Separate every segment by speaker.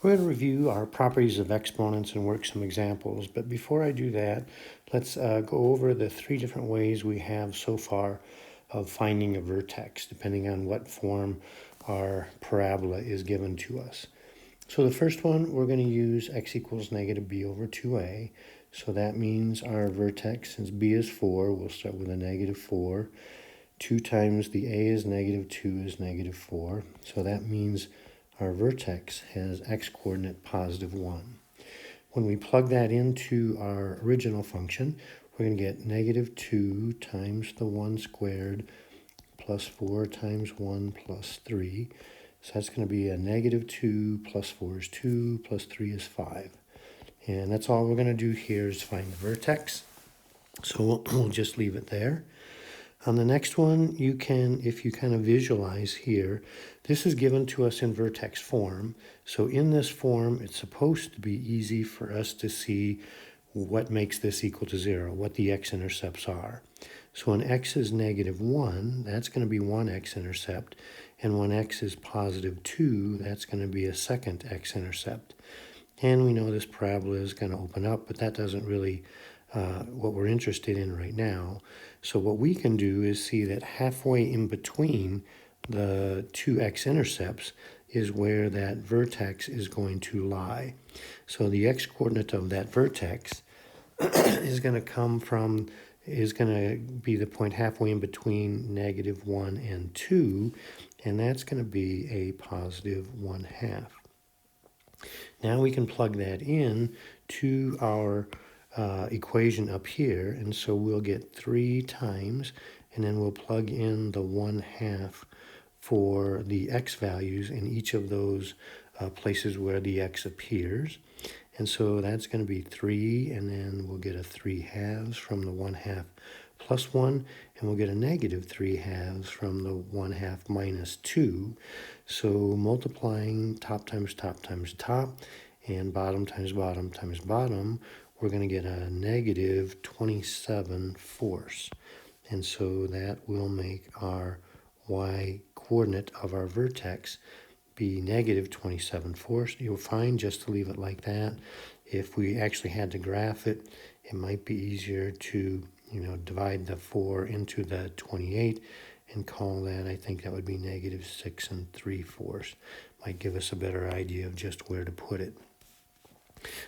Speaker 1: We're going to review our properties of exponents and work some examples, but before I do that, let's go over the three different ways we have so far of finding a vertex, depending on what form our parabola is given to us. So the first one, we're going to use x equals negative b over 2a. So that means our vertex, since b is 4, we'll start with a negative 4. 2 times the a is negative 2 is negative 4. So that means our vertex has x-coordinate positive 1. When we plug that into our original function, we're going to get negative 2 times the 1 squared plus 4 times 1 plus 3. So that's going to be a negative 2 plus 4 is 2 plus 3 is 5. And that's all we're going to do here is find the vertex. So we'll just leave it there. On the next one, you can, if you kind of visualize here, this is given to us in vertex form. So in this form, it's supposed to be easy for us to see what makes this equal to 0, what the x-intercepts are. So when x is negative 1, that's going to be one x-intercept. And when x is positive 2, that's going to be a second x-intercept. And we know this parabola is going to open up, but that doesn't really what we're interested in right now. So what we can do is see that halfway in between the two x-intercepts is where that vertex is going to lie. So the x-coordinate of that vertex is going to be the point halfway in between negative 1 and 2, and that's going to be a positive 1/2. Now we can plug that in to our equation up here, and so we'll get 3 times, and then we'll plug in the 1/2 for the x values in each of those places where the x appears. And so that's going to be 3, and then we'll get a 3/2 from the 1/2 plus 1, and we'll get a negative 3/2 from the 1/2 minus 2. So multiplying top times top times top, and bottom times bottom times bottom, we're going to get a negative 27/4. And so that will make our y-coordinate of our vertex be negative 27/4. You'll find, just to leave it like that, if we actually had to graph it, it might be easier to divide the 4 into the 28 and call that, I think that would be negative 6 3/4. Might give us a better idea of just where to put it.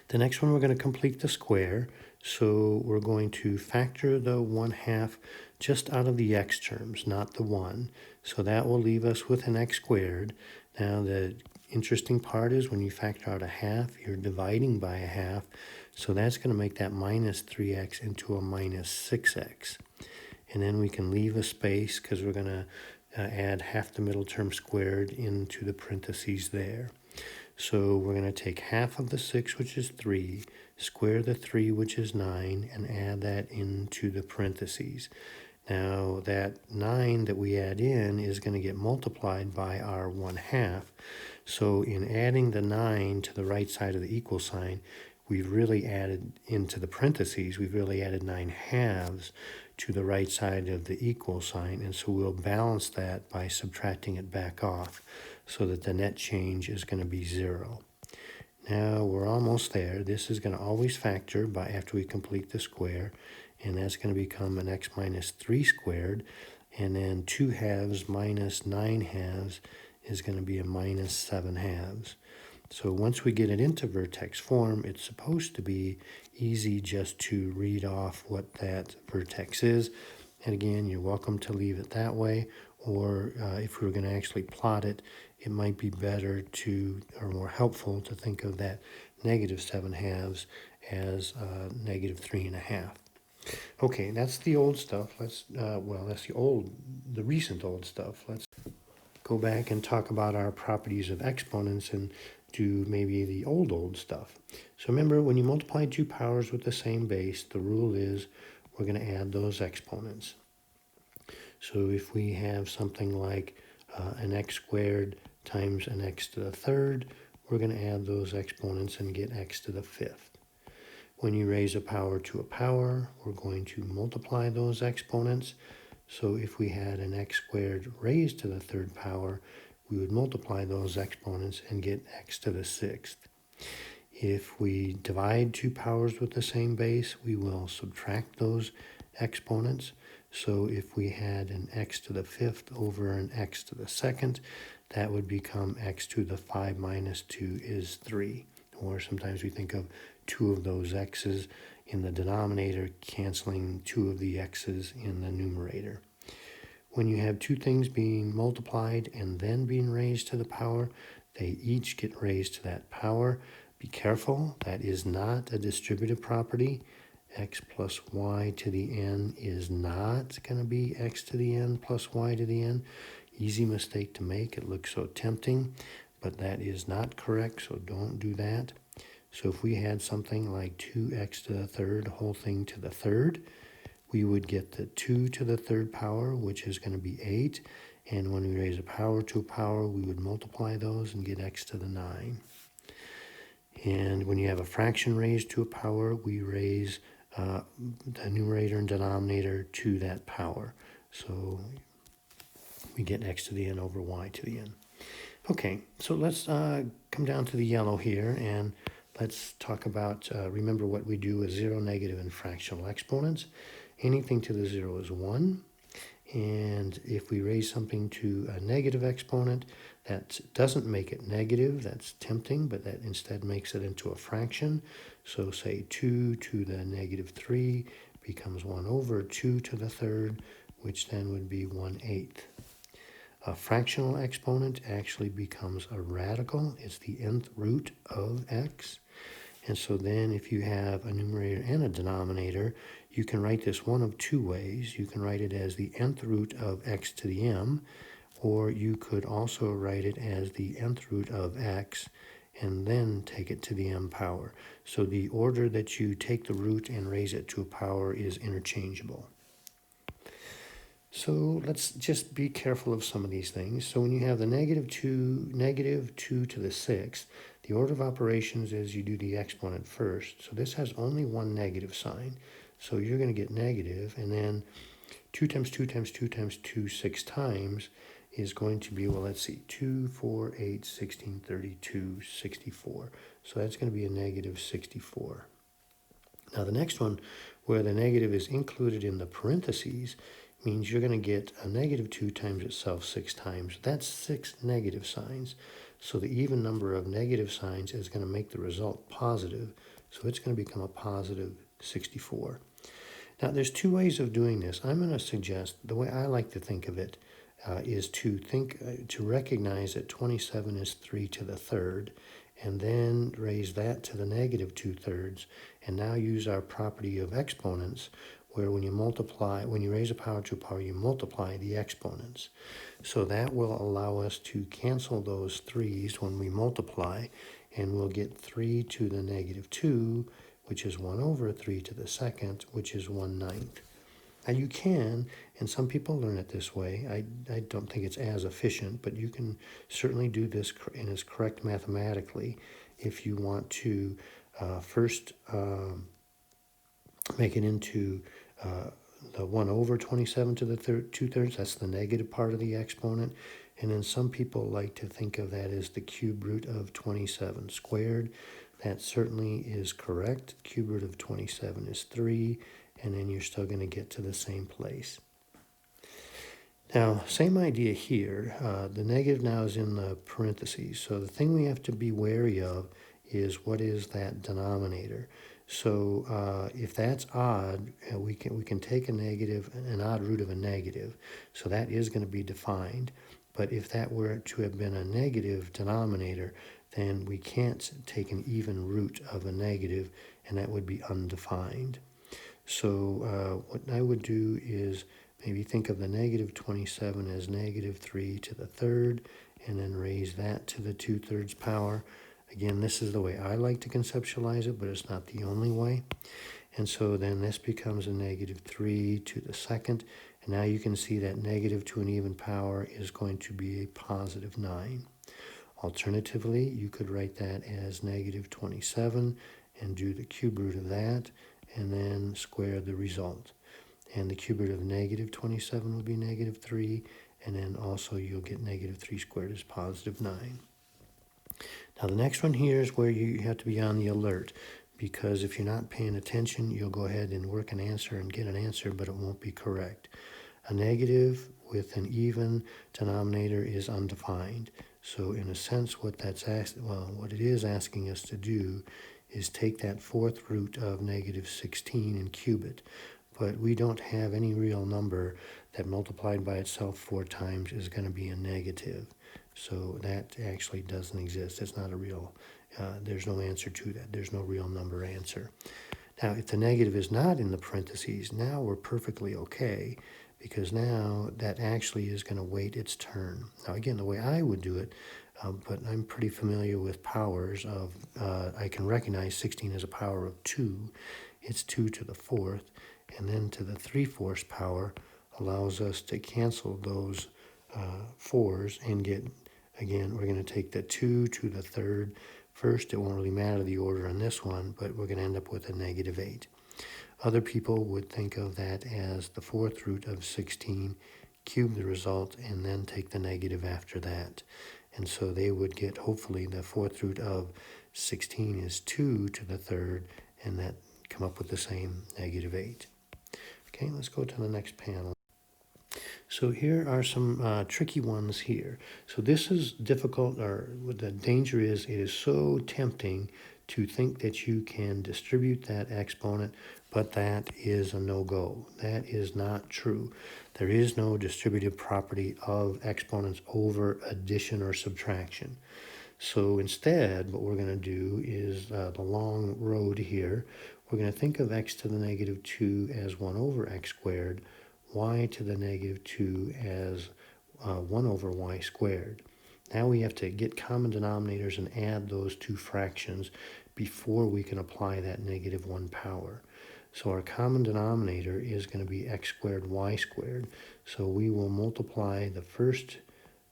Speaker 1: The next one, we're going to complete the square. So we're going to factor the 1/2 just out of the x terms, not the 1. So that will leave us with an x squared. Now the interesting part is when you factor out a half, you're dividing by a half. So that's going to make that minus 3x into a minus 6x. And then we can leave a space because we're going to add half the middle term squared into the parentheses there. So we're going to take half of the 6, which is 3, square the 3, which is 9, and add that into the parentheses. Now that 9 that we add in is going to get multiplied by our 1/2. So in adding the 9 to the right side of the equal sign, we've really added into the parentheses, we've really added 9/2 to the right side of the equal sign, and so we'll balance that by subtracting it back off so that the net change is going to be 0. Now we're almost there. This is going to always factor by after we complete the square, and that's going to become an x minus 3 squared, and then 2/2 minus 9/2 is going to be a minus 7/2. So once we get it into vertex form, it's supposed to be easy just to read off what that vertex is. And again, you're welcome to leave it that way, or if we were going to actually plot it, it might be better to, or more helpful to think of that negative 7/2 as negative 3.5. Okay, that's the old stuff. That's the recent old stuff. Let's go back and talk about our properties of exponents and do maybe the old stuff. So remember, when you multiply 2 powers with the same base, the rule is we're going to add those exponents. So if we have something like an x squared times an x to the 3rd, we're going to add those exponents and get x to the 5th. When you raise a power to a power, we're going to multiply those exponents. So if we had an x squared raised to the 3rd power, we would multiply those exponents and get x to the 6th. If we divide two powers with the same base, we will subtract those exponents. So if we had an x to the 5th over an x to the 2nd, that would become x to the 5 minus 2 is 3. Or sometimes we think of two of those x's in the denominator canceling two of the x's in the numerator. When you have two things being multiplied and then being raised to the power, they each get raised to that power. Be careful, that is not a distributive property. X plus y to the n is not going to be x to the n plus y to the n. Easy mistake to make. It looks so tempting, but that is not correct, so don't do that. So if we had something like 2x to the 3rd, whole thing to the 3rd, we would get the 2 to the 3rd power, which is going to be 8. And when we raise a power to a power, we would multiply those and get x to the 9. And when you have a fraction raised to a power, we raise the numerator and denominator to that power. So we get x to the n over y to the n. Okay, so let's come down to the yellow here, and let's talk about, remember what we do with 0, negative, and fractional exponents. Anything to the 0 is 1. And if we raise something to a negative exponent, that doesn't make it negative. That's tempting, but that instead makes it into a fraction. So say 2 to the negative 3 becomes 1 over 2 to the 3rd, which then would be 1/8. A fractional exponent actually becomes a radical. It's the nth root of x. And so then if you have a numerator and a denominator, you can write this one of two ways. You can write it as the nth root of x to the m, or you could also write it as the nth root of x and then take it to the m power. So the order that you take the root and raise it to a power is interchangeable. So let's just be careful of some of these things. So when you have the negative 2 to the 6th, the order of operations is you do the exponent first. So this has only one negative sign. So you're going to get negative, and then 2 times 2 times 2 times 2 6 times is going to be, well, let's see, 2, 4, 8, 16, 32, 64. So that's going to be a negative 64. Now the next one, where the negative is included in the parentheses, means you're going to get a negative 2 times itself 6 times. That's 6 negative signs. So the even number of negative signs is going to make the result positive. So it's going to become a positive 64. Now there's two ways of doing this. I'm going to suggest, the way I like to think of it is to recognize that 27 is 3 to the 3rd, and then raise that to the negative 2/3, and now use our property of exponents, where when you raise a power to a power, you multiply the exponents. So that will allow us to cancel those 3's when we multiply, and we'll get 3 to the negative 2, which is 1 over 3 to the 2nd, which is 1/9. Now you can, and some people learn it this way. I don't think it's as efficient, but you can certainly do this and it's correct mathematically if you want to first make it into the 1 over 27 to the 2/3. That's the negative part of the exponent. And then some people like to think of that as the cube root of 27 squared. That certainly is correct. Cube root of 27 is 3, and then you're still going to get to the same place. Now, same idea here. The negative now is in the parentheses. So the thing we have to be wary of is what is that denominator. So if that's odd, we can take a negative, an odd root of a negative. So that is going to be defined. But if that were to have been a negative denominator, then we can't take an even root of a negative, and that would be undefined. So what I would do is maybe think of the negative 27 as negative 3 to the 3rd, and then raise that to the 2/3 power. Again, this is the way I like to conceptualize it, but it's not the only way. And so then this becomes a negative 3 to the 2nd, and now you can see that negative to an even power is going to be a positive 9. Alternatively, you could write that as negative 27 and do the cube root of that, and then square the result. And the cube root of negative 27 would be negative 3, and then also you'll get negative 3 squared is positive 9. Now the next one here is where you have to be on the alert, because if you're not paying attention, you'll go ahead and work an answer and get an answer, but it won't be correct. A negative with an even denominator is undefined. So in a sense, what it is asking us to do is take that fourth root of negative 16 and cube it. But we don't have any real number that multiplied by itself 4 times is going to be a negative. So that actually doesn't exist. It's not a real, there's no answer to that. There's no real number answer. Now, if the negative is not in the parentheses, now we're perfectly okay, because now that actually is going to wait its turn. Now, again, the way I would do it, but I'm pretty familiar with powers of, I can recognize 16 as a power of 2. It's 2 to the 4th, and then to the 3/4 power allows us to cancel those 4s and get, again, we're going to take the 2 to the 3rd. First, it won't really matter the order on this one, but we're going to end up with a negative 8. Other people would think of that as the fourth root of 16, cube the result, and then take the negative after that. And so they would get, hopefully, the fourth root of 16 is 2 to the 3rd, and that come up with the same negative 8. Okay, let's go to the next panel. So here are some tricky ones here. So this is difficult, or what the danger is, it is so tempting to think that you can distribute that exponent, but that is a no-go. That is not true. There is no distributive property of exponents over addition or subtraction. So instead, what we're going to do is the long road here. We're going to think of x to the negative 2 as 1 over x squared, y to the negative 2 as 1 over y squared. Now we have to get common denominators and add those two fractions before we can apply that negative 1 power. So our common denominator is going to be x squared y squared. So we will multiply the first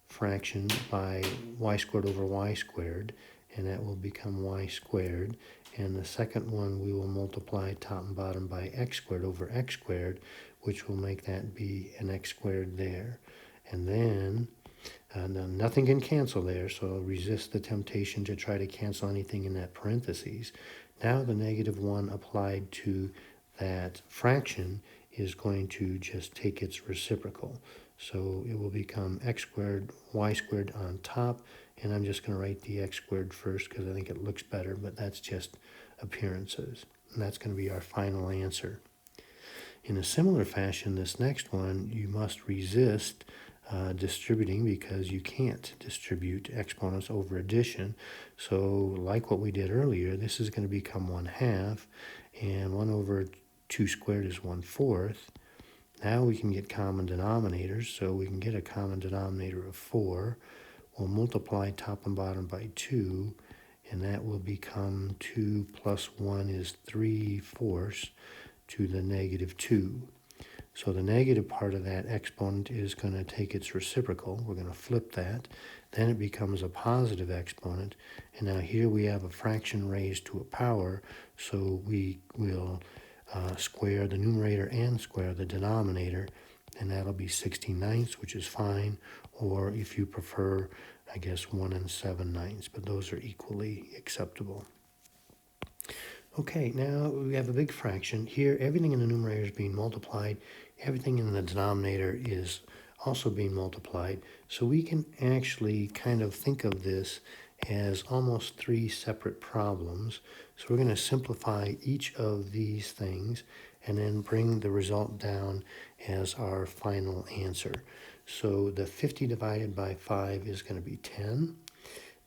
Speaker 1: fraction by y squared over y squared, and that will become y squared. And the second one we will multiply top and bottom by x squared over x squared, which will make that be an x squared there. And then nothing can cancel there, so resist the temptation to try to cancel anything in that parentheses. Now the negative 1 applied to that fraction is going to just take its reciprocal. So it will become x squared, y squared on top, and I'm just going to write the x squared first because I think it looks better, but that's just appearances. And that's going to be our final answer. In a similar fashion, this next one, you must resist distributing, because you can't distribute exponents over addition. So like what we did earlier, this is going to become 1/2, and 1 over 2 squared is 1/4. Now we can get common denominators, so we can get a common denominator of 4. We'll multiply top and bottom by 2, and that will become 2 plus 1 is 3/4 to the negative 2. So the negative part of that exponent is going to take its reciprocal. We're going to flip that. Then it becomes a positive exponent. And now here we have a fraction raised to a power, so we will square the numerator and square the denominator, and that'll be 16/9, which is fine, or if you prefer, I guess 1 7/9, but those are equally acceptable. Okay, now we have a big fraction. Here, everything in the numerator is being multiplied. Everything in the denominator is also being multiplied. So we can actually kind of think of this as almost 3 separate problems. So we're going to simplify each of these things and then bring the result down as our final answer. So the 50 divided by 5 is going to be 10.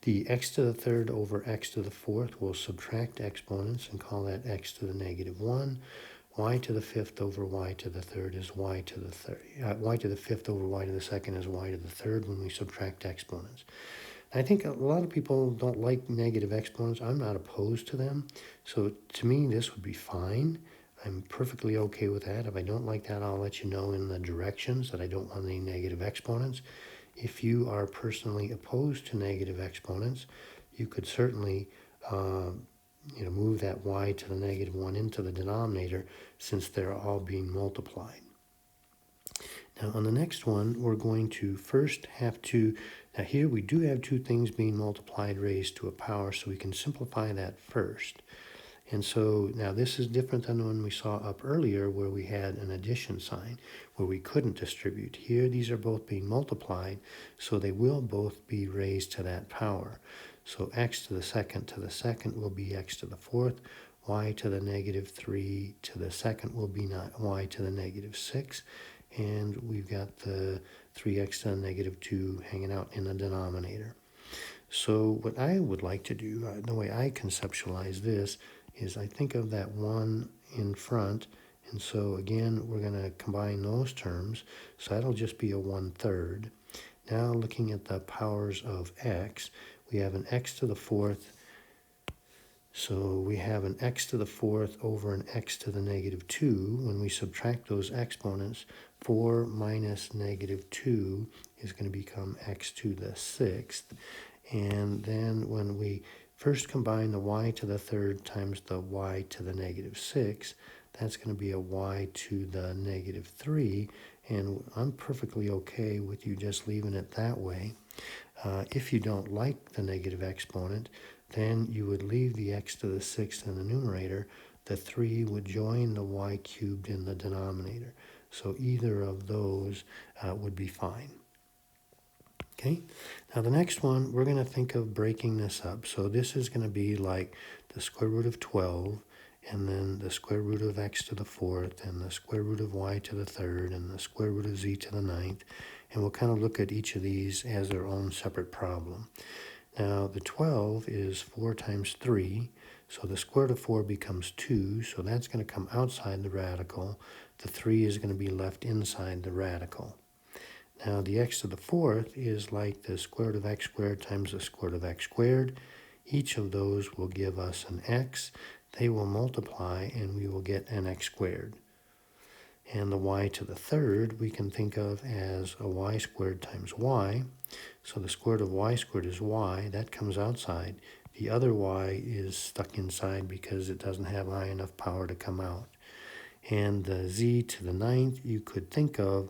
Speaker 1: The x to the 3rd over x to the 4th will subtract exponents and call that x to the negative 1. Y to the 5th over y to the 3rd is y to the 3rd. Y to the 5th over y to the 2nd is y to the 3rd when we subtract exponents. I think a lot of people don't like negative exponents. I'm not opposed to them. So to me, this would be fine. I'm perfectly okay with that. If I don't like that, I'll let you know in the directions that I don't want any negative exponents. If you are personally opposed to negative exponents, you could certainly move that y to the negative 1 into the denominator, since they're all being multiplied. Now on the next one, we're going to first have to, now here we do have two things being multiplied raised to a power, so we can simplify that first. And so now this is different than the one we saw up earlier where we had an addition sign, where we couldn't distribute. Here these are both being multiplied, so they will both be raised to that power. So x to the second will be x to the fourth, y to the negative 3 to the second will be not y to the negative 6, and we've got the 3x to the negative 2 hanging out in the denominator. So what I would like to do, the way I conceptualize this, is I think of that 1 in front, and so again we're going to combine those terms, so that'll just be a 1/3. Now looking at the powers of x, we have an x to the fourth, so we have an x to the fourth over an x to the negative 2. When we subtract those exponents, 4 minus negative 2 is going to become x to the sixth. And then when we first combine the y to the third times the y to the negative 6, that's going to be a y to the negative 3. And I'm perfectly okay with you just leaving it that way. If you don't like the negative exponent, then you would leave the x to the sixth in the numerator. The 3 would join the y cubed in the denominator. So either of those would be fine. Okay, now the next one, we're going to think of breaking this up. So this is going to be like the square root of 12, and then the square root of x to the fourth, and the square root of y to the third, and the square root of z to the ninth. And we'll kind of look at each of these as their own separate problem. Now the 12 is 4 times 3, so the square root of 4 becomes 2, so that's going to come outside the radical. The 3 is going to be left inside the radical. Now the x to the fourth is like the square root of x squared times the square root of x squared. Each of those will give us an x. They will multiply and we will get an x squared. And the y to the third we can think of as a y squared times y. So the square root of y squared is y. That comes outside. The other y is stuck inside because it doesn't have high enough power to come out. And the z to the ninth you could think of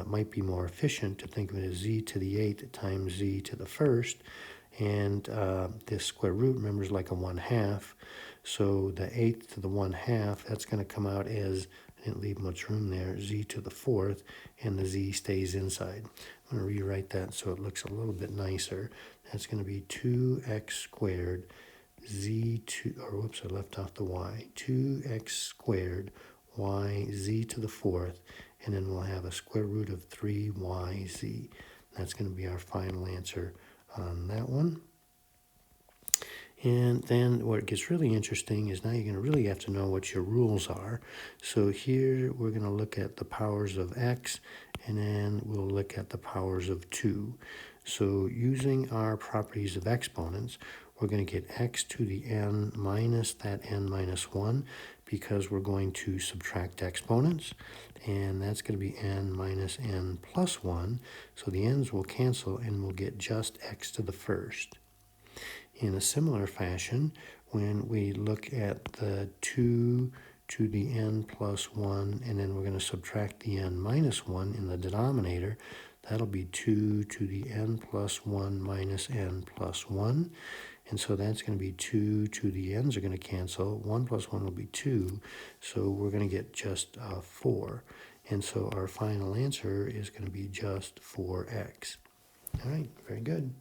Speaker 1: might be more efficient to think of it as z to the 8th times z to the first. And this square root, remember, is like a 1/2. So the 8th to the 1/2, that's going to come out as, I didn't leave much room there, z to the fourth, and the z stays inside. I'm going to rewrite that so it looks a little bit nicer. That's going to be 2x squared I left off the y. 2x squared y z to the fourth, and then we'll have a square root of 3yz. That's going to be our final answer on that one. And then what gets really interesting is now you're going to really have to know what your rules are. So here we're going to look at the powers of x, and then we'll look at the powers of 2. So using our properties of exponents, we're going to get x to the n minus that n minus 1 because we're going to subtract exponents, and that's going to be n minus n plus 1. So the n's will cancel and we'll get just x to the first. In a similar fashion, when we look at the 2 to the n plus 1, and then we're going to subtract the n minus 1 in the denominator, that'll be 2 to the n plus 1 minus n plus 1. And so that's going to be 2 to the n's are going to cancel. 1 plus 1 will be 2. So we're going to get just 4. And so our final answer is going to be just 4x. All right, very good.